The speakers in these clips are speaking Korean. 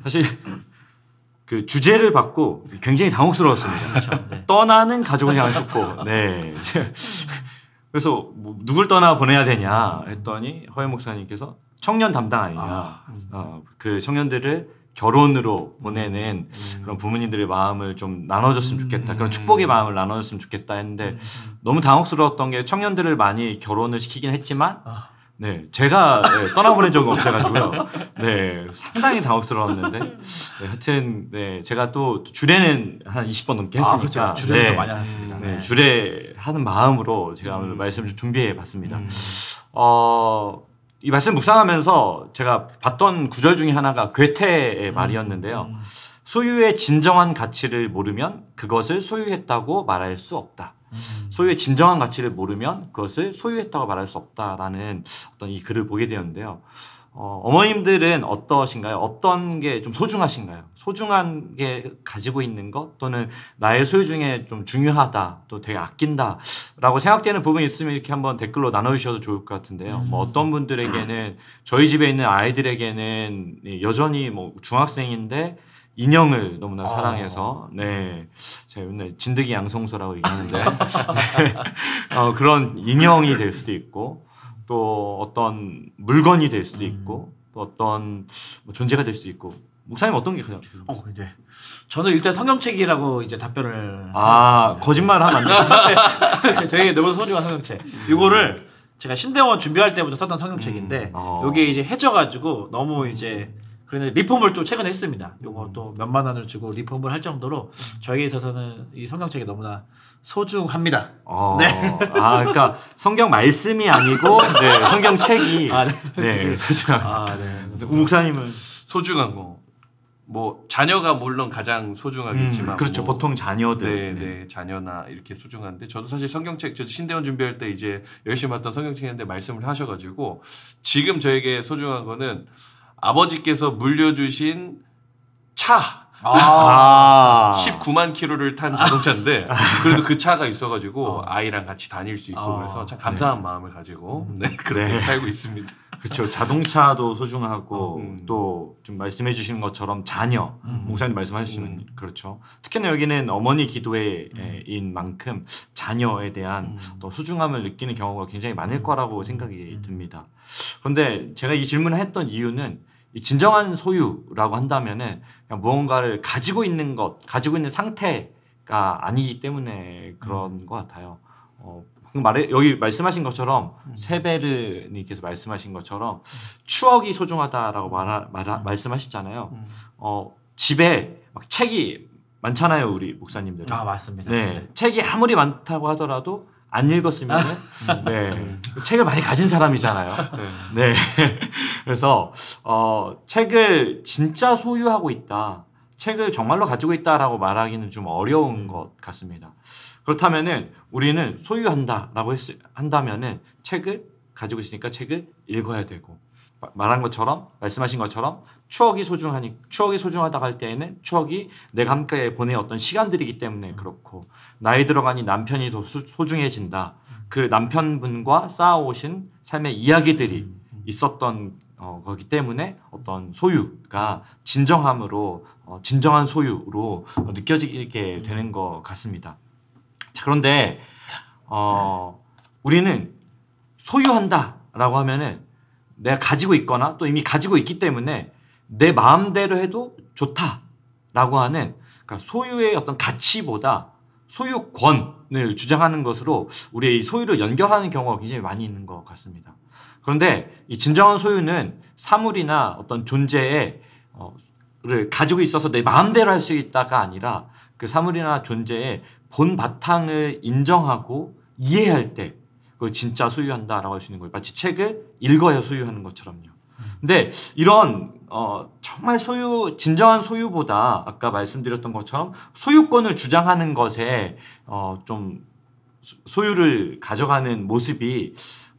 사실 그 주제를 받고 굉장히 당혹스러웠습니다. 그렇죠. 네. 떠나는 가족을 향한 축복. 네. 그래서 뭐 누굴 떠나 보내야 되냐 했더니 허혜 목사님께서 청년 담당 아니냐. 그 청년들을 결혼으로 보내는 그런 부모님들의 마음을 좀 나눠줬으면 좋겠다. 그런 축복의 마음을 나눠줬으면 좋겠다 했는데 너무 당혹스러웠던 게 청년들을 많이 결혼을 시키긴 했지만 네, 제가 떠나보낸 적은 없어가지고요. 네, 상당히 당혹스러웠는데 하여튼 네, 제가 또 주례는 한 20번 넘게 했으니까 그렇죠. 주례도 많이 하셨습니다. 네, 주례하는 마음으로 제가 오늘 말씀을 좀 준비해봤습니다. 이 말씀 묵상하면서 제가 봤던 구절 중에 하나가 괴테의 말이었는데요. 소유의 진정한 가치를 모르면 그것을 소유했다고 말할 수 없다. 소유의 진정한 가치를 모르면 그것을 소유했다고 말할 수 없다라는 어떤 이 글을 보게 되었는데요. 어머님들은 어떠신가요? 어떤 게 좀 소중하신가요? 소중한 게 가지고 있는 것 또는 나의 소유 중에 좀 중요하다 또 되게 아낀다라고 생각되는 부분이 있으면 이렇게 한번 댓글로 나눠주셔도 좋을 것 같은데요. 뭐 어떤 분들에게는 저희 집에 있는 아이들에게는 여전히 뭐 중학생인데 인형을 너무나 사랑해서 네 제가 맨날 진드기 양성소라고 얘기하는데 네. 그런 인형이 될 수도 있고 또 어떤 물건이 될 수도 있고 또 어떤 뭐 존재가 될 수도 있고 목사님 어떤 게 가장 이제 저는 일단 성경책이라고 이제 답변을 거짓말 하면 안 돼요. 되게 너무 소중한 성경책. 이거를 제가 신대원 준비할 때부터 썼던 성경책인데 이게 이제 해져가지고 너무 이제 그런데 리폼을 또 최근에 했습니다. 요거 또 몇만 원을 주고 리폼을 할 정도로 저에게 있어서는 이 성경책이 너무나 소중합니다. 네. 그러니까 성경 말씀이 아니고 네, 성경책이 네, 소중한. 네. 목사님은 소중한 거. 뭐 자녀가 물론 가장 소중하겠지만 그렇죠. 뭐, 보통 자녀들 네, 자녀나 이렇게 소중한데 저도 사실 성경책 저 신대원 준비할 때 이제 열심히 봤던 성경책인데 말씀을 하셔가지고 지금 저에게 소중한 거는 아버지께서 물려주신 차 19만 킬로를 탄 자동차인데 그래도 그 차가 있어가지고 아이랑 같이 다닐 수 있고 그래서 참 감사한 마음을 가지고 그렇게 살고 있습니다. 그렇죠. 자동차도 소중하고 또 좀 말씀해 주시는 것처럼 자녀 목사님 말씀하시면 그렇죠. 특히나 여기는 어머니 기도회인 만큼 자녀에 대한 또 소중함을 느끼는 경우가 굉장히 많을 거라고 생각이 듭니다. 그런데 제가 이 질문을 했던 이유는 이 진정한 소유라고 한다면은 그냥 무언가를 가지고 있는 것, 가지고 있는 상태가 아니기 때문에 그런 것 같아요. 여기 말씀하신 것처럼 세베르님께서 말씀하신 것처럼 추억이 소중하다라고 말씀하시잖아요. 집에 막 책이 많잖아요, 우리 목사님들. 맞습니다. 네, 책이 아무리 많다고 하더라도 안 읽었으면 책을 많이 가진 사람이잖아요. 네. 그래서 책을 진짜 소유하고 있다, 책을 정말로 가지고 있다라고 말하기는 좀 어려운 것 같습니다. 그렇다면은 우리는 소유한다라고 한다면은 책을 가지고 있으니까 책을 읽어야 되고 말씀하신 것처럼 추억이 소중하다고 할 때에는 추억이 내가 함께 보낸 어떤 시간들이기 때문에 그렇고 나이 들어가니 남편이 더 소중해진다. 그 남편분과 쌓아오신 삶의 이야기들이 있었던 거기 때문에 어떤 소유가 진정한 소유로 느껴지게 되는 것 같습니다. 자, 그런데 우리는 소유한다라고 하면은 내가 가지고 있거나 또 이미 가지고 있기 때문에 내 마음대로 해도 좋다라고 하는 그러니까 소유의 어떤 가치보다 소유권을 주장하는 것으로 우리의 이 소유를 연결하는 경우가 굉장히 많이 있는 것 같습니다. 그런데 이 진정한 소유는 사물이나 어떤 존재를 가지고 있어서 내 마음대로 할 수 있다가 아니라 그 사물이나 존재의 본 바탕을 인정하고 이해할 때 그걸 진짜 소유한다라고 할 수 있는 거예요. 마치 책을 읽어야 소유하는 것처럼요. 근데 이런 정말 진정한 소유보다 아까 말씀드렸던 것처럼 소유권을 주장하는 것에 좀 소유를 가져가는 모습이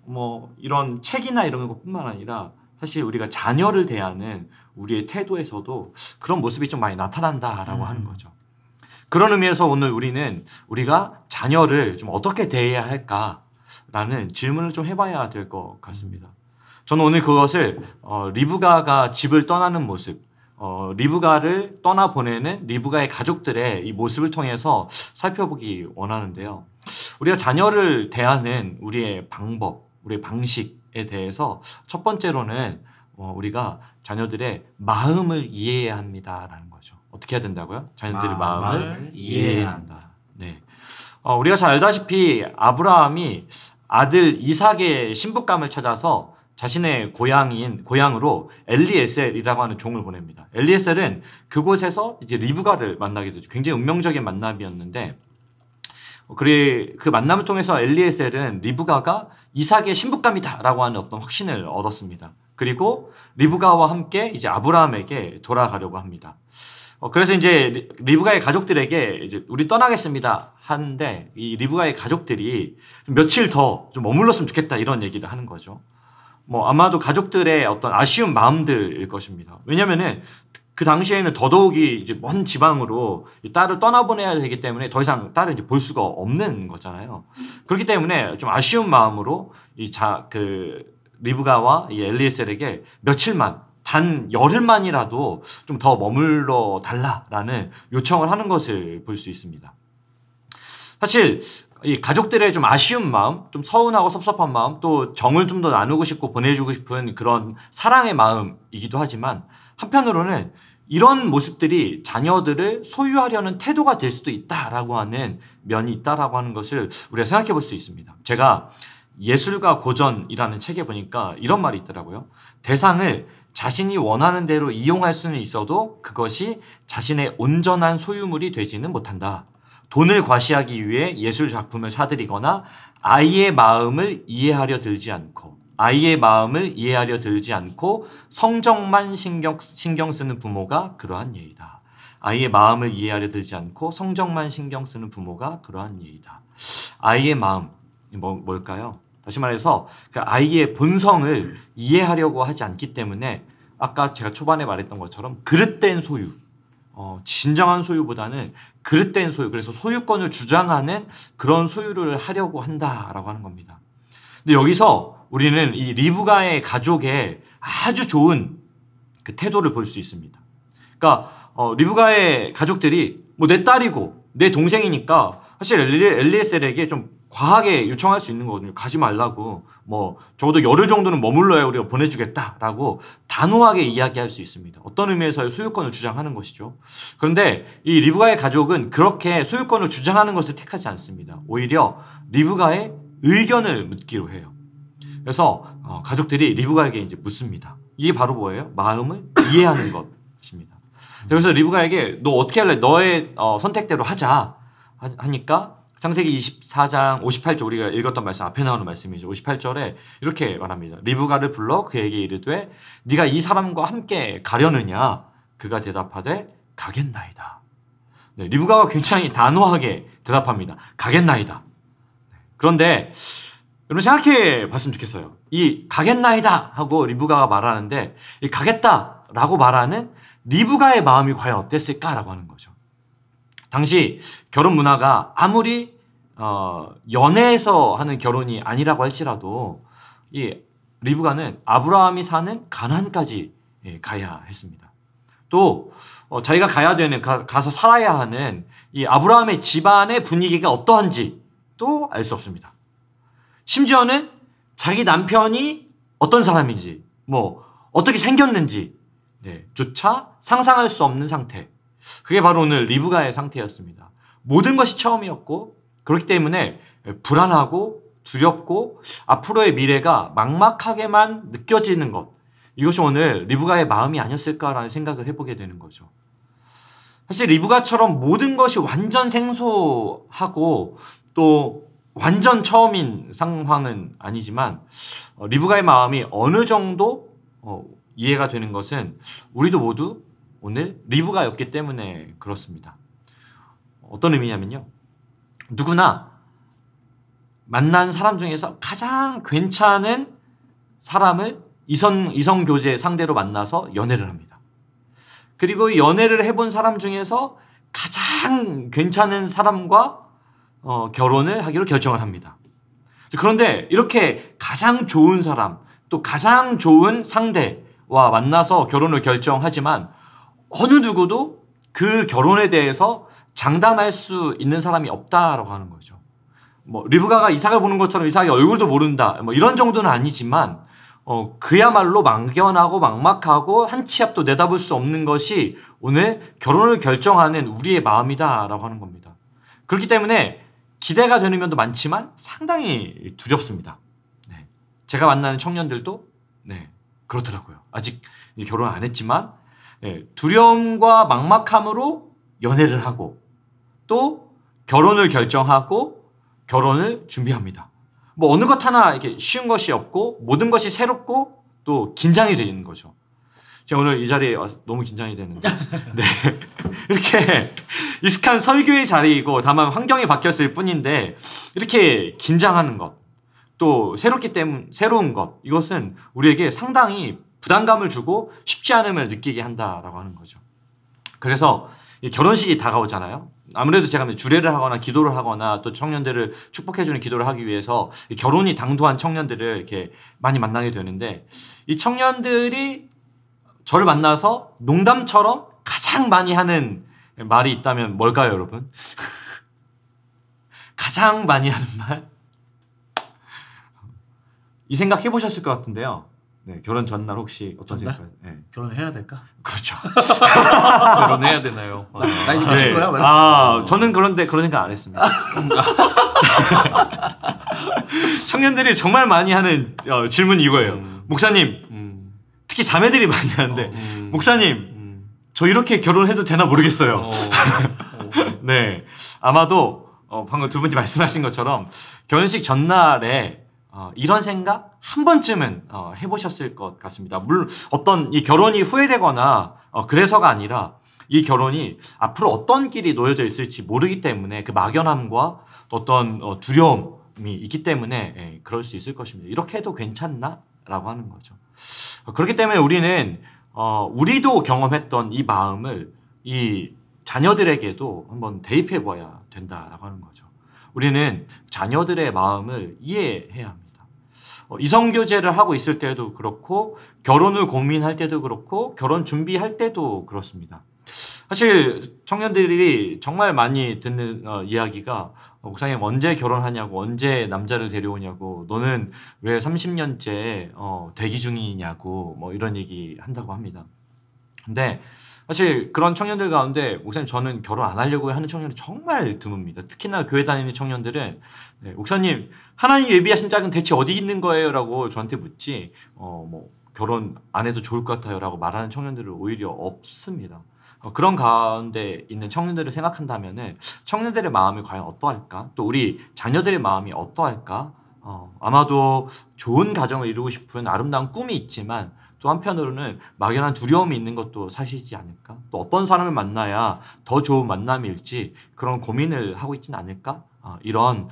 뭐 이런 책이나 이런 것뿐만 아니라 사실 우리가 자녀를 대하는 우리의 태도에서도 그런 모습이 좀 많이 나타난다라고 하는 거죠. 그런 의미에서 오늘 우리가 자녀를 좀 어떻게 대해야 할까라는 질문을 좀 해봐야 될 것 같습니다. 저는 오늘 그것을 리브가가 집을 떠나는 모습, 리브가를 떠나보내는 리브가의 가족들의 이 모습을 통해서 살펴보기 원하는데요. 우리가 자녀를 대하는 우리의 방법, 우리의 방식에 대해서 첫 번째로는 우리가 자녀들의 마음을 이해해야 합니다라는 거죠. 어떻게 해야 된다고요? 자녀들의 마음을 이해해야 한다. 네. 우리가 잘 알다시피 아브라함이 아들 이삭의 신부감을 찾아서 자신의 고향으로 엘리에셀이라고 하는 종을 보냅니다. 엘리에셀은 그곳에서 이제 리브가를 만나게 되죠. 굉장히 운명적인 만남이었는데, 그 만남을 통해서 엘리에셀은 리브가가 이삭의 신부감이다라고 하는 어떤 확신을 얻었습니다. 그리고 리브가와 함께 이제 아브라함에게 돌아가려고 합니다. 그래서 이제 리브가의 가족들에게 이제 우리 떠나겠습니다 하는데, 이 리브가의 가족들이 좀 며칠 더 좀 머물렀으면 좋겠다 이런 얘기를 하는 거죠. 아마도 가족들의 어떤 아쉬운 마음들일 것입니다. 왜냐면은 그 당시에는 더더욱이 이제 먼 지방으로 이 딸을 떠나보내야 되기 때문에 더 이상 딸을 이제 볼 수가 없는 거잖아요. 그렇기 때문에 좀 아쉬운 마음으로 리브가와 이 엘리에셀에게 며칠만, 단 열흘만이라도 좀 더 머물러 달라라는 요청을 하는 것을 볼 수 있습니다. 사실 이 가족들의 좀 아쉬운 마음, 좀 서운하고 섭섭한 마음, 또 정을 좀 더 나누고 싶고 보내주고 싶은 그런 사랑의 마음이기도 하지만, 한편으로는 이런 모습들이 자녀들을 소유하려는 태도가 될 수도 있다라고 하는 면이 있다라고 하는 것을 우리가 생각해 볼 수 있습니다. 제가 예술과 고전이라는 책에 보니까 이런 말이 있더라고요. 대상을 자신이 원하는 대로 이용할 수는 있어도 그것이 자신의 온전한 소유물이 되지는 못한다. 돈을 과시하기 위해 예술 작품을 사들이거나 아이의 마음을 이해하려 들지 않고 성적만 신경 쓰는 부모가 그러한 예이다. 아이의 마음을 이해하려 들지 않고 성적만 신경 쓰는 부모가 그러한 예이다. 아이의 마음, 뭘까요? 다시 말해서 그 아이의 본성을 이해하려고 하지 않기 때문에 아까 제가 초반에 말했던 것처럼 그릇된 소유, 진정한 소유보다는 그릇된 소유, 그래서 소유권을 주장하는 그런 소유를 하려고 한다라고 하는 겁니다. 근데 여기서 우리는 이 리브가의 가족의 아주 좋은 그 태도를 볼 수 있습니다. 그러니까 리브가의 가족들이 내 딸이고 내 동생이니까 사실 엘리에셀에게 좀 과하게 요청할 수 있는 거거든요. 가지 말라고, 적어도 열흘 정도는 머물러야 우리가 보내주겠다라고 단호하게 이야기할 수 있습니다. 어떤 의미에서의 소유권을 주장하는 것이죠. 그런데 이 리브가의 가족은 그렇게 소유권을 주장하는 것을 택하지 않습니다. 오히려 리브가의 의견을 묻기로 해요. 그래서 가족들이 리브가에게 이제 묻습니다. 이게 바로 뭐예요? 마음을 이해하는 것입니다. 그래서 리브가에게 너 어떻게 할래? 너의 선택대로 하자 하니까 창세기 24장 58절, 우리가 읽었던 말씀, 앞에 나오는 말씀이죠. 58절에 이렇게 말합니다. 리브가를 불러 그에게 이르되 네가 이 사람과 함께 가려느냐? 그가 대답하되 가겠나이다. 네, 리브가가 굉장히 단호하게 대답합니다. 가겠나이다. 그런데 여러분 생각해 봤으면 좋겠어요. 이 가겠나이다 하고 리브가가 말하는데, 이 가겠다라고 말하는 리브가의 마음이 과연 어땠을까라고 하는 거죠. 당시 결혼 문화가 아무리 연애에서 하는 결혼이 아니라고 할지라도 이 리브가는 아브라함이 사는 가나안까지 가야 했습니다. 또 자기가 가야 되는, 가서 살아야 하는 이 아브라함의 집안의 분위기가 어떠한지 또 알 수 없습니다. 심지어는 자기 남편이 어떤 사람인지, 어떻게 생겼는지 조차 상상할 수 없는 상태. 그게 바로 오늘 리브가의 상태였습니다. 모든 것이 처음이었고, 그렇기 때문에 불안하고 두렵고 앞으로의 미래가 막막하게만 느껴지는 것, 이것이 오늘 리브가의 마음이 아니었을까라는 생각을 해보게 되는 거죠. 사실 리브가처럼 모든 것이 완전 생소하고 또 완전 처음인 상황은 아니지만, 리브가의 마음이 어느 정도 이해가 되는 것은 우리도 모두 오늘 리브가였기 때문에 그렇습니다. 어떤 의미냐면요, 누구나 만난 사람 중에서 가장 괜찮은 사람을 이성교제 상대로 만나서 연애를 합니다. 그리고 이 연애를 해본 사람 중에서 가장 괜찮은 사람과 결혼을 하기로 결정을 합니다. 그런데 이렇게 가장 좋은 사람, 또 가장 좋은 상대와 만나서 결혼을 결정하지만 어느 누구도 그 결혼에 대해서 장담할 수 있는 사람이 없다라고 하는 거죠. 뭐 리브가가 이삭을 보는 것처럼 이삭의 얼굴도 모른다. 뭐 이런 정도는 아니지만 그야말로 막연하고 막막하고 한 치 앞도 내다볼 수 없는 것이 오늘 결혼을 결정하는 우리의 마음이다라고 하는 겁니다. 그렇기 때문에 기대가 되는 면도 많지만 상당히 두렵습니다. 네. 제가 만나는 청년들도 네, 그렇더라고요. 아직 결혼 안 했지만 네, 두려움과 막막함으로 연애를 하고 또 결혼을 결정하고 결혼을 준비합니다. 뭐 어느 것 하나 이렇게 쉬운 것이 없고 모든 것이 새롭고 또 긴장이 되는 거죠. 제가 오늘 이 자리에 와서 너무 긴장이 되는데 네. 이렇게 익숙한 설교의 자리이고 다만 환경이 바뀌었을 뿐인데 이렇게 긴장하는 것 또 새로운 것 이것은 우리에게 상당히 부담감을 주고 쉽지 않음을 느끼게 한다라고 하는 거죠. 그래서 결혼식이 다가오잖아요. 아무래도 제가 주례를 하거나 기도를 하거나 또 청년들을 축복해주는 기도를 하기 위해서 결혼이 당도한 청년들을 이렇게 많이 만나게 되는데 이 청년들이 저를 만나서 농담처럼 가장 많이 하는 말이 있다면 뭘까요, 여러분? 가장 많이 하는 말? 이 생각 해보셨을 것 같은데요. 네, 결혼 전날 혹시 어떤 생각? 네. 결혼해야 될까? 그렇죠. 결혼해야 되나요? 나 이제 미친 거야? 저는 그런데 그런 생각 안 했습니다. 청년들이 정말 많이 하는 질문이 이거예요. 목사님, 특히 자매들이 많이 하는데 목사님, 저 이렇게 결혼해도 되나 모르겠어요. 네, 아마도 방금 두 분이 말씀하신 것처럼 결혼식 전날에 이런 생각 한 번쯤은 해보셨을 것 같습니다. 물론 어떤 이 결혼이 후회되거나 그래서가 아니라 이 결혼이 앞으로 어떤 길이 놓여져 있을지 모르기 때문에 그 막연함과 어떤 두려움이 있기 때문에 그럴 수 있을 것입니다. 이렇게 해도 괜찮나? 라고 하는 거죠. 그렇기 때문에 우리는 우리도 경험했던 이 마음을 이 자녀들에게도 한번 대입해 봐야 된다라고 하는 거죠. 우리는 자녀들의 마음을 이해해야 합니다. 이성교제를 하고 있을 때도 그렇고 결혼을 고민할 때도 그렇고 결혼 준비할 때도 그렇습니다. 사실 청년들이 정말 많이 듣는 이야기가 목사님 언제 결혼하냐고 언제 남자를 데려오냐고 너는 왜 30년째 대기 중이냐고 뭐 이런 얘기 한다고 합니다. 근데 사실 그런 청년들 가운데 목사님 저는 결혼 안 하려고 하는 청년이 정말 드뭅니다. 특히나 교회 다니는 청년들은 네, 목사님 하나님 예비하신 짝은 대체 어디 있는 거예요? 라고 저한테 묻지 뭐 결혼 안 해도 좋을 것 같아요 라고 말하는 청년들은 오히려 없습니다. 그런 가운데 있는 청년들을 생각한다면 청년들의 마음이 과연 어떠할까? 또 우리 자녀들의 마음이 어떠할까? 아마도 좋은 가정을 이루고 싶은 아름다운 꿈이 있지만 또 한편으로는 막연한 두려움이 있는 것도 사실이지 않을까? 또 어떤 사람을 만나야 더 좋은 만남일지 그런 고민을 하고 있지는 않을까? 이런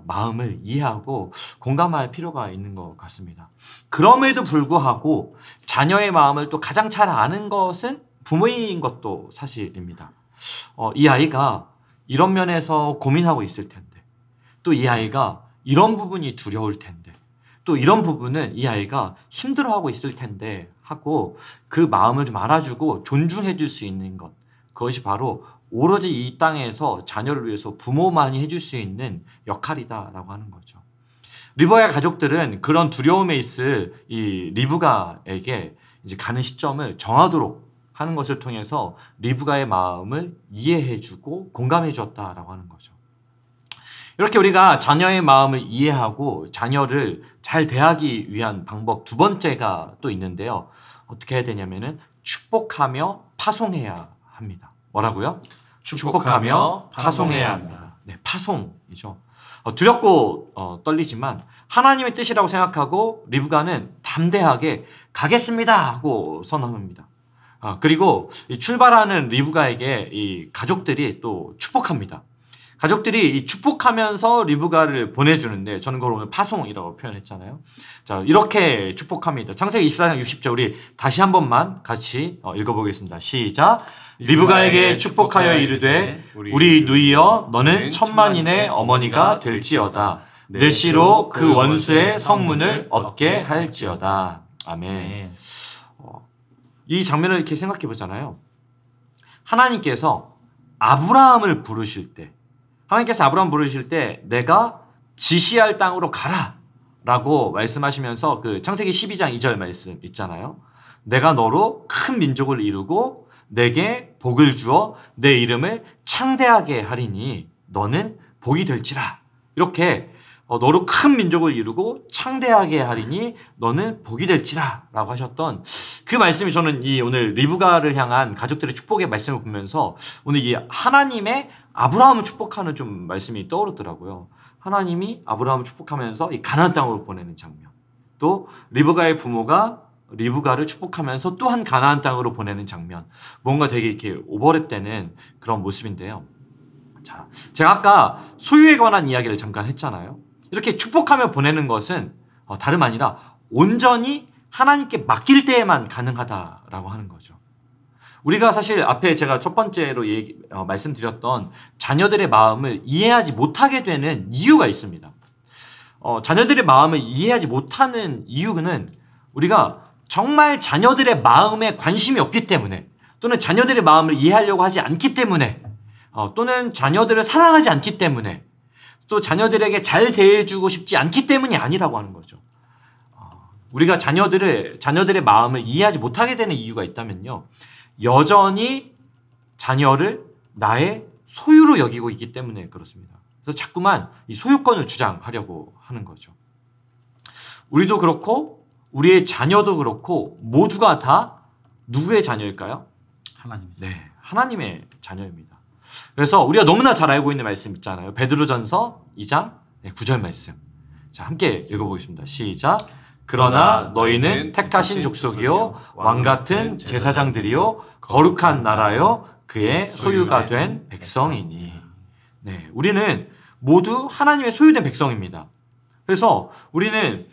마음을 이해하고 공감할 필요가 있는 것 같습니다. 그럼에도 불구하고 자녀의 마음을 또 가장 잘 아는 것은 부모인 것도 사실입니다. 이 아이가 이런 면에서 고민하고 있을 텐데 또 이 아이가 이런 부분이 두려울 텐데 또 이런 부분은 이 아이가 힘들어하고 있을 텐데 하고 그 마음을 좀 알아주고 존중해 줄 수 있는 것 그것이 바로 오로지 이 땅에서 자녀를 위해서 부모만이 해줄 수 있는 역할이다라고 하는 거죠. 리브가의 가족들은 그런 두려움에 있을 이 리브가에게 이제 가는 시점을 정하도록 하는 것을 통해서 리브가의 마음을 이해해주고 공감해주었다라고 하는 거죠. 이렇게 우리가 자녀의 마음을 이해하고 자녀를 잘 대하기 위한 방법 두 번째가 또 있는데요. 어떻게 해야 되냐면은 축복하며 파송해야 합니다. 뭐라고요? 축복하며 파송해야 합니다. 네, 파송이죠. 두렵고 떨리지만 하나님의 뜻이라고 생각하고 리브가는 담대하게 가겠습니다 하고 선언합니다. 그리고 출발하는 리브가에게 이 가족들이 또 축복합니다. 가족들이 이 축복하면서 리브가를 보내주는데 저는 그걸 오늘 파송이라고 표현했잖아요. 자, 이렇게 축복합니다. 창세기 24장 60절 우리 다시 한 번만 같이 읽어보겠습니다. 시작. 리브가에게 축복하여 이르되 우리 누이여 너는 천만인의 어머니가 될지어다. 내 씨로 그 원수의 성문을 얻게 할지어다. 아멘. 이 장면을 이렇게 생각해 보잖아요. 하나님께서 아브라함을 부르실 때, 내가 지시할 땅으로 가라 라고 말씀하시면서 그 창세기 12장 2절 말씀 있잖아요. 내가 너로 큰 민족을 이루고 내게 복을 주어 내 이름을 창대하게 하리니 너는 복이 될지라. 이렇게 너로 큰 민족을 이루고 창대하게 하리니 너는 복이 될지라 라고 하셨던 그 말씀이 저는 이 오늘 리브가를 향한 가족들의 축복의 말씀을 보면서 오늘 이 하나님의 아브라함을 축복하는 좀 말씀이 떠오르더라고요. 하나님이 아브라함을 축복하면서 이 가나안 땅으로 보내는 장면, 또 리브가의 부모가 리브가를 축복하면서 또한 가나안 땅으로 보내는 장면, 뭔가 되게 이렇게 오버랩되는 그런 모습인데요. 자, 제가 아까 소유에 관한 이야기를 잠깐 했잖아요. 이렇게 축복하며 보내는 것은 다름 아니라 온전히 하나님께 맡길 때에만 가능하다라고 하는 거죠. 우리가 사실 앞에 제가 첫 번째로 말씀드렸던 자녀들의 마음을 이해하지 못하게 되는 이유가 있습니다. 자녀들의 마음을 이해하지 못하는 이유는 우리가 정말 자녀들의 마음에 관심이 없기 때문에, 또는 자녀들의 마음을 이해하려고 하지 않기 때문에, 또는 자녀들을 사랑하지 않기 때문에, 또 자녀들에게 잘 대해주고 싶지 않기 때문이 아니라고 하는 거죠. 우리가 자녀들의 마음을 이해하지 못하게 되는 이유가 있다면요, 여전히 자녀를 나의 소유로 여기고 있기 때문에 그렇습니다. 그래서 자꾸만 이 소유권을 주장하려고 하는 거죠. 우리도 그렇고 우리의 자녀도 그렇고 모두가 다 누구의 자녀일까요? 하나님. 네, 하나님의 자녀입니다. 그래서 우리가 너무나 잘 알고 있는 말씀 있잖아요. 베드로전서 2장 9절 말씀. 자, 함께 읽어보겠습니다. 시작. 그러나 너희는 택하신 족속이요 왕같은 제사장들이요 거룩한 나라요 그의 소유가 된 백성이니. 네, 우리는 모두 하나님의 소유된 백성입니다. 그래서 우리는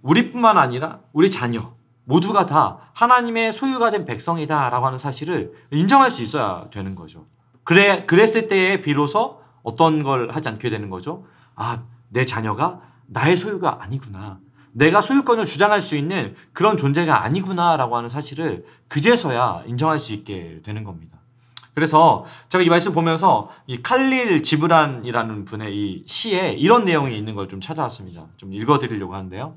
우리뿐만 아니라 우리 자녀 모두가 다 하나님의 소유가 된 백성이다라고 하는 사실을 인정할 수 있어야 되는 거죠. 그랬을 때에 비로소 어떤 걸 하지 않게 되는 거죠. 아, 내 자녀가 나의 소유가 아니구나. 내가 소유권을 주장할 수 있는 그런 존재가 아니구나라고 하는 사실을 그제서야 인정할 수 있게 되는 겁니다. 그래서 제가 이 말씀 보면서 이 칼릴 지브란이라는 분의 이 시에 이런 내용이 있는 걸 좀 찾아왔습니다. 좀 읽어드리려고 하는데요.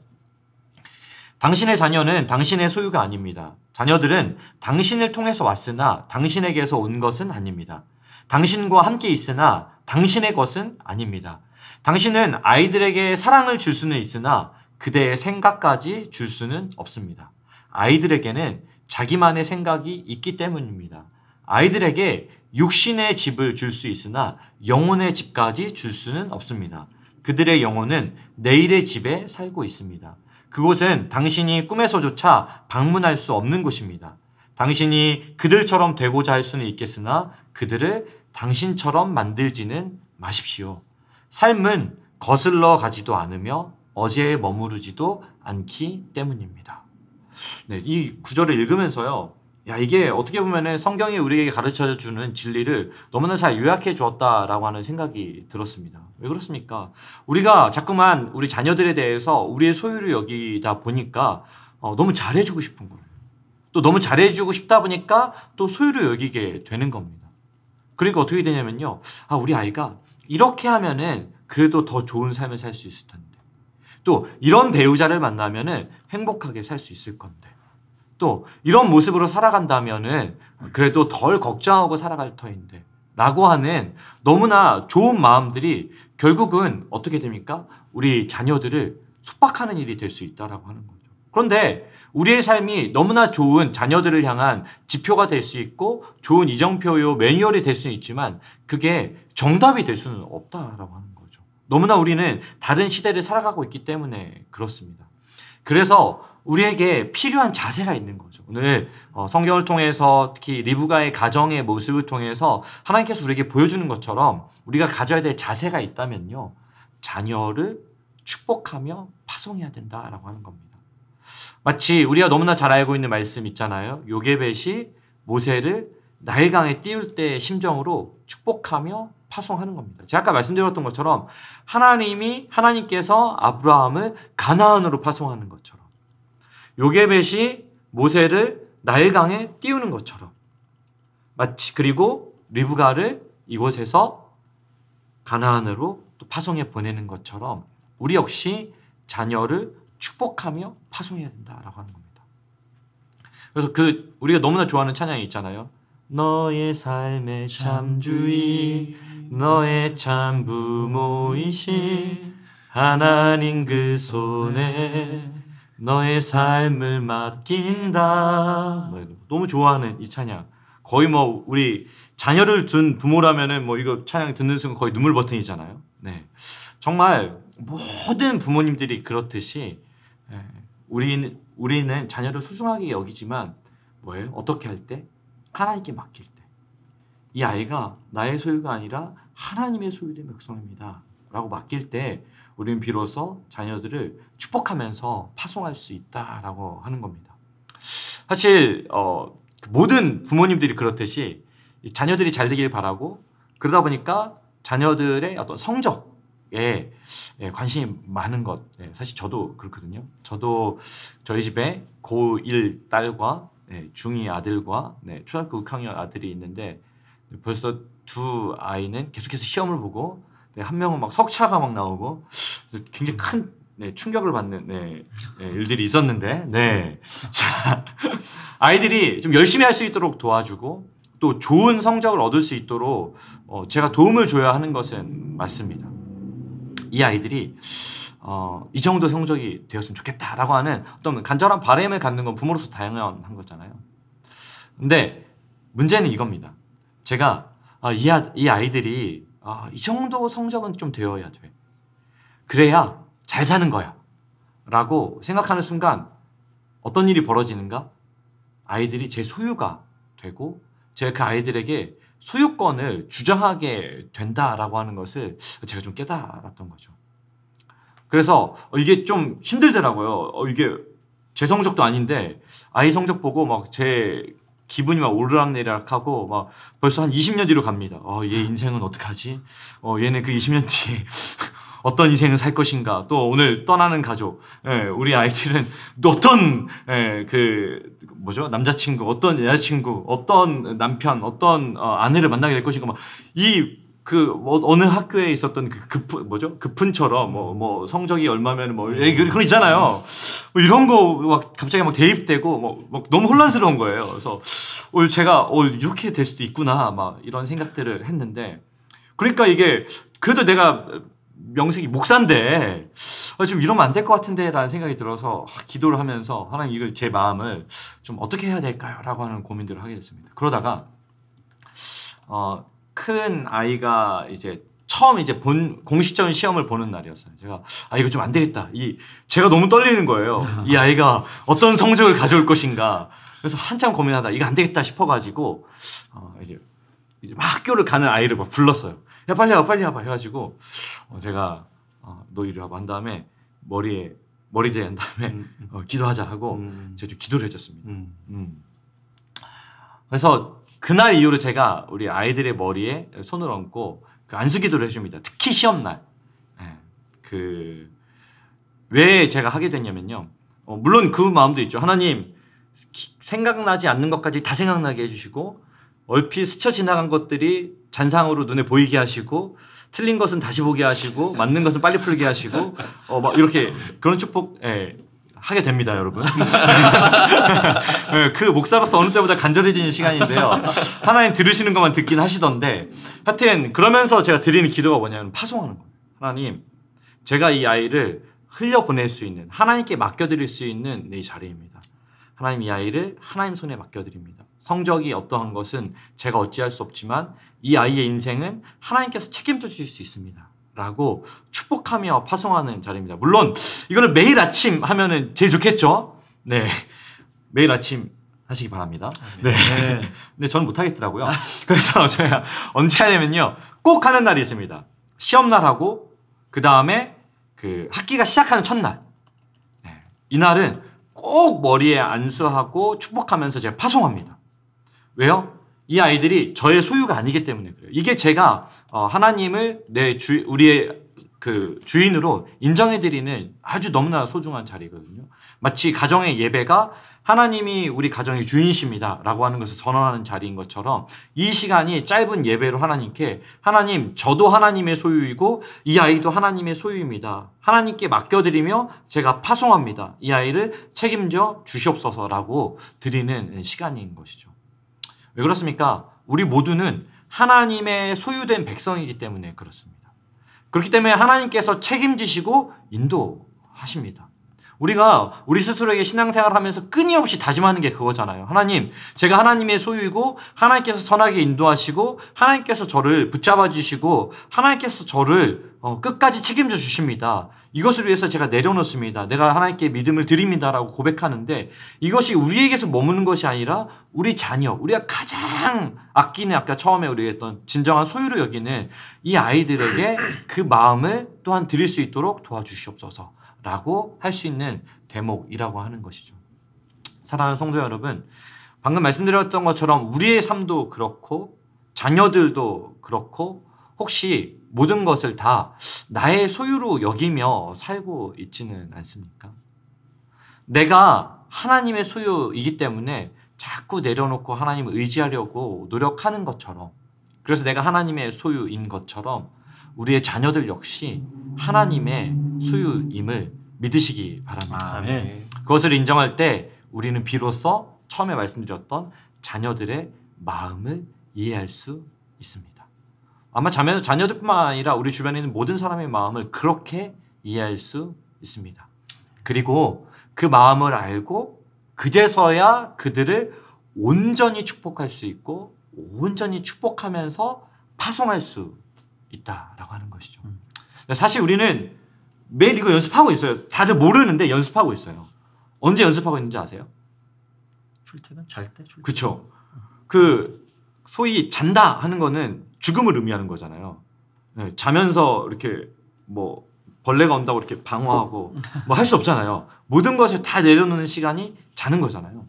당신의 자녀는 당신의 소유가 아닙니다. 자녀들은 당신을 통해서 왔으나 당신에게서 온 것은 아닙니다. 당신과 함께 있으나 당신의 것은 아닙니다. 당신은 아이들에게 사랑을 줄 수는 있으나 그대의 생각까지 줄 수는 없습니다. 아이들에게는 자기만의 생각이 있기 때문입니다. 아이들에게 육신의 집을 줄 수 있으나 영혼의 집까지 줄 수는 없습니다. 그들의 영혼은 내일의 집에 살고 있습니다. 그곳은 당신이 꿈에서조차 방문할 수 없는 곳입니다. 당신이 그들처럼 되고자 할 수는 있겠으나 그들을 당신처럼 만들지는 마십시오. 삶은 거슬러 가지도 않으며 어제에 머무르지도 않기 때문입니다. 네, 이 구절을 읽으면서요, 야, 이게 어떻게 보면은 성경이 우리에게 가르쳐 주는 진리를 너무나 잘 요약해 주었다라고 하는 생각이 들었습니다. 왜 그렇습니까? 우리가 자꾸만 우리 자녀들에 대해서 우리의 소유를 여기다 보니까 너무 잘해주고 싶은 거예요. 또 너무 잘해주고 싶다 보니까 또 소유를 여기게 되는 겁니다. 그러니까 어떻게 되냐면요, 아, 우리 아이가 이렇게 하면은 그래도 더 좋은 삶을 살 수 있을 텐데, 또 이런 배우자를 만나면은 행복하게 살 수 있을 건데, 또 이런 모습으로 살아간다면은 그래도 덜 걱정하고 살아갈 터인데 라고 하는 너무나 좋은 마음들이 결국은 어떻게 됩니까? 우리 자녀들을 속박하는 일이 될 수 있다라고 하는 거죠. 그런데 우리의 삶이 너무나 좋은 자녀들을 향한 지표가 될 수 있고 좋은 이정표요 매뉴얼이 될 수는 있지만 그게 정답이 될 수는 없다라고 하는 거죠. 너무나 우리는 다른 시대를 살아가고 있기 때문에 그렇습니다. 그래서 우리에게 필요한 자세가 있는 거죠. 오늘 성경을 통해서 특히 리브가의 가정의 모습을 통해서 하나님께서 우리에게 보여주는 것처럼 우리가 가져야 될 자세가 있다면요, 자녀를 축복하며 파송해야 된다라고 하는 겁니다. 마치 우리가 너무나 잘 알고 있는 말씀 있잖아요. 요게벳이 모세를 나일강에 띄울 때의 심정으로 축복하며 파송하는 겁니다. 제가 아까 말씀드렸던 것처럼 하나님께서 아브라함을 가나안으로 파송하는 것처럼, 요게벳이 모세를 나일강에 띄우는 것처럼, 마치 그리고 리브가를 이곳에서 가나안으로 또 파송해 보내는 것처럼 우리 역시 자녀를 축복하며 파송해야 된다라고 하는 겁니다. 그래서 그 우리가 너무나 좋아하는 찬양이 있잖아요. 너의 삶의 참주인 너의 참 부모이신 하나님 그 손에 너의 삶을 맡긴다. 너무 좋아하는 이 찬양. 거의 뭐 우리 자녀를 둔 부모라면은 뭐 이거 찬양 듣는 순간 거의 눈물 버튼이잖아요. 네, 정말 모든 부모님들이 그렇듯이 우리는 자녀를 소중하게 여기지만 뭐예요? 어떻게 할 때? 하나님께 맡길 때. 이 아이가 나의 소유가 아니라 하나님의 소유된 백성입니다. 라고 맡길 때 우리는 비로소 자녀들을 축복하면서 파송할 수 있다라고 하는 겁니다. 사실 모든 부모님들이 그렇듯이 자녀들이 잘 되길 바라고 그러다 보니까 자녀들의 어떤 성적에 관심이 많은 것. 사실 저도 그렇거든요. 저도 저희 집에 고1 딸과 중2 아들과 초등학교 6학년 아들이 있는데 벌써 두 아이는 계속해서 시험을 보고 한 명은 막 석차가 막 나오고 굉장히 큰 충격을 받는 일들이 있었는데 자, 아이들이 좀 열심히 할 수 있도록 도와주고 또 좋은 성적을 얻을 수 있도록 제가 도움을 줘야 하는 것은 맞습니다. 이 아이들이 이 정도 성적이 되었으면 좋겠다라고 하는 어떤 간절한 바람을 갖는 건 부모로서 당연한 거잖아요. 근데 문제는 이겁니다. 제가 이 아이들이 이 정도 성적은 좀 되어야 돼. 그래야 잘 사는 거야. 라고 생각하는 순간 어떤 일이 벌어지는가? 아이들이 제 소유가 되고 제가 그 아이들에게 소유권을 주장하게 된다라고 하는 것을 제가 좀 깨달았던 거죠. 그래서 이게 좀 힘들더라고요. 이게 제 성적도 아닌데 아이 성적 보고 막 제 기분이 막 오르락내리락하고 막 벌써 한 20년 뒤로 갑니다. 얘 인생은 어떡하지? 얘는 그 20년 뒤에 어떤 인생을 살 것인가? 또 오늘 떠나는 가족, 우리 아이들은 또 어떤 남자친구, 어떤 여자친구, 어떤 남편, 어떤 아내를 만나게 될 것인가? 막 어느 학교에 있었던 급훈처럼 뭐 성적이 얼마면 그런 있잖아요. 이런 거 막 갑자기 막 대입되고 막 너무 혼란스러운 거예요. 그래서 제가 이렇게 될 수도 있구나 막 이런 생각들을 했는데 그러니까 이게 그래도 내가 명색이 목사인데 좀 이러면 안 될 것 같은데라는 생각이 들어서 기도를 하면서 하나님 이거 제 마음을 좀 어떻게 해야 될까요?라고 하는 고민들을 하게 됐습니다. 그러다가 큰 아이가 이제 처음 이제 공식적인 시험을 보는 날이었어요. 제가 이거 좀 안 되겠다. 제가 너무 떨리는 거예요. 이 아이가 어떤 성적을 가져올 것인가. 그래서 한참 고민하다 이거 안 되겠다 싶어가지고 이제 막 학교를 가는 아이를 막 불렀어요. 야 빨리 와봐 해가지고 제가 너 이리 와봐 한 다음에 머리대 한 다음에 기도하자 하고 제가 좀 기도를 해줬습니다. 그래서 그날 이후로 제가 우리 아이들의 머리에 손을 얹고 그 안수기도를 해줍니다. 특히 시험날. 왜 제가 하게 됐냐면요. 물론 그 마음도 있죠. 하나님 생각나지 않는 것까지 다 생각나게 해주시고 얼핏 스쳐 지나간 것들이 잔상으로 눈에 보이게 하시고 틀린 것은 다시 보게 하시고 맞는 것은 빨리 풀게 하시고 막 이렇게 그런 축복 하게 됩니다, 여러분. 그 목사로서 어느 때보다 간절해지는 시간인데요. 하나님 들으시는 것만 듣긴 하시던데 하여튼 그러면서 제가 드리는 기도가 뭐냐면 파송하는 거예요. 하나님 제가 이 아이를 흘려보낼 수 있는 하나님께 맡겨드릴 수 있는 이 자리입니다. 하나님 이 아이를 하나님 손에 맡겨드립니다. 성적이 어떠한 것은 제가 어찌할 수 없지만 이 아이의 인생은 하나님께서 책임져 주실 수 있습니다. 라고 축복하며 파송하는 자리입니다. 물론 이거를 매일 아침 하면은 제일 좋겠죠. 네, 매일 아침 하시기 바랍니다. 네, 근데 저는 못 하겠더라고요. 그래서 제가 언제 하냐면요, 꼭 하는 날이 있습니다. 시험 날하고 그 다음에 그 학기가 시작하는 첫날. 이 날은 꼭 머리에 안수하고 축복하면서 제가 파송합니다. 왜요? 이 아이들이 저의 소유가 아니기 때문에 그래요. 이게 제가 하나님을 우리의 그 주인으로 인정해드리는 아주 너무나 소중한 자리거든요. 마치 가정의 예배가 하나님이 우리 가정의 주인이십니다라고 하는 것을 선언하는 자리인 것처럼 이 시간이 짧은 예배로 하나님께 하나님 저도 하나님의 소유이고 이 아이도 하나님의 소유입니다. 하나님께 맡겨드리며 제가 파송합니다. 이 아이를 책임져 주시옵소서라고 드리는 시간인 것이죠. 왜 그렇습니까? 우리 모두는 하나님의 소유된 백성이기 때문에 그렇습니다. 그렇기 때문에 하나님께서 책임지시고 인도하십니다. 우리가 우리 스스로에게 신앙생활을 하면서 끊임없이 다짐하는 게 그거잖아요. 하나님, 제가 하나님의 소유이고 하나님께서 선하게 인도하시고 하나님께서 저를 붙잡아 주시고 하나님께서 저를 끝까지 책임져 주십니다. 이것을 위해서 제가 내려놓습니다. 내가 하나님께 믿음을 드립니다라고 고백하는데 이것이 우리에게서 머무는 것이 아니라 우리 자녀, 우리가 가장 아끼는 아까 처음에 우리가 했던 진정한 소유로 여기는 이 아이들에게 그 마음을 또한 드릴 수 있도록 도와주시옵소서. 라고 할 수 있는 대목이라고 하는 것이죠. 사랑하는 성도 여러분, 방금 말씀드렸던 것처럼 우리의 삶도 그렇고 자녀들도 그렇고 혹시 모든 것을 다 나의 소유로 여기며 살고 있지는 않습니까? 내가 하나님의 소유이기 때문에 자꾸 내려놓고 하나님을 의지하려고 노력하는 것처럼, 그래서 내가 하나님의 소유인 것처럼 우리의 자녀들 역시 하나님의 소유임을 믿으시기 바랍니다. 아멘. 그것을 인정할 때 우리는 비로소 처음에 말씀드렸던 자녀들의 마음을 이해할 수 있습니다. 아마 자녀들뿐만 아니라 우리 주변에 있는 모든 사람의 마음을 그렇게 이해할 수 있습니다. 그리고 그 마음을 알고 그제서야 그들을 온전히 축복할 수 있고 온전히 축복하면서 파송할 수 있다라고 하는 것이죠. 사실 우리는 매일 이거 연습하고 있어요. 다들 모르는데 연습하고 있어요. 언제 연습하고 있는지 아세요? 출퇴근? 잘 때? 출퇴근. 그렇죠. 그 소위 잔다 하는 거는 죽음을 의미하는 거잖아요. 네, 자면서 이렇게 뭐 벌레가 온다고 이렇게 방어하고 뭐 할 수 없잖아요. 모든 것을 다 내려놓는 시간이 자는 거잖아요.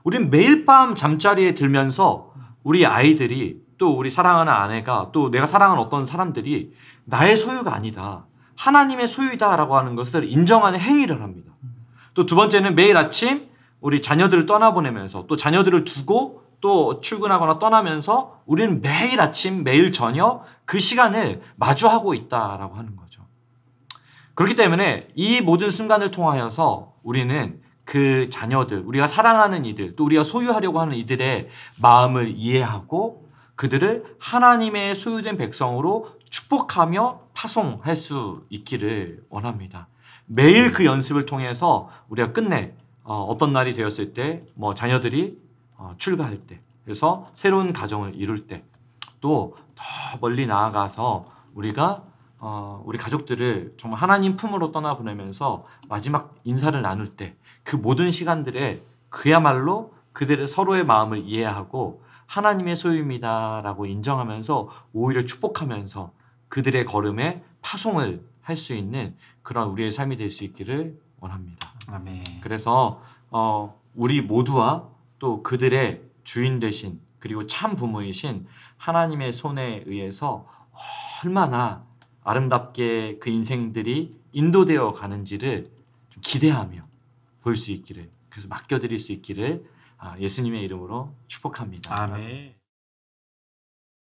우리는 매일 밤 잠자리에 들면서 우리 아이들이 또 우리 사랑하는 아내가 또 내가 사랑하는 어떤 사람들이 나의 소유가 아니다. 하나님의 소유이다라고 하는 것을 인정하는 행위를 합니다. 또 두 번째는 매일 아침 우리 자녀들을 떠나보내면서 또 자녀들을 두고 또 출근하거나 떠나면서 우리는 매일 아침 매일 저녁 그 시간을 마주하고 있다라고 하는 거죠. 그렇기 때문에 이 모든 순간을 통하여서 우리는 그 자녀들, 우리가 사랑하는 이들, 또 우리가 소유하려고 하는 이들의 마음을 이해하고 그들을 하나님의 소유된 백성으로 축복하며 파송할 수 있기를 원합니다. 매일 그 연습을 통해서 우리가 끝내 어떤 날이 되었을 때 뭐 자녀들이 출가할 때, 그래서 새로운 가정을 이룰 때, 또 더 멀리 나아가서 우리가 우리 가족들을 정말 하나님 품으로 떠나보내면서 마지막 인사를 나눌 때, 그 모든 시간들에 그야말로 그들의 서로의 마음을 이해하고 하나님의 소유입니다라고 인정하면서 오히려 축복하면서 그들의 걸음에 파송을 할 수 있는 그런 우리의 삶이 될 수 있기를 원합니다. 아멘. 그래서 우리 모두와 또 그들의 주인 되신 그리고 참 부모이신 하나님의 손에 의해서 얼마나 아름답게 그 인생들이 인도되어 가는지를 좀 기대하며 볼 수 있기를, 그래서 맡겨드릴 수 있기를 예수님의 이름으로 축복합니다. 아멘.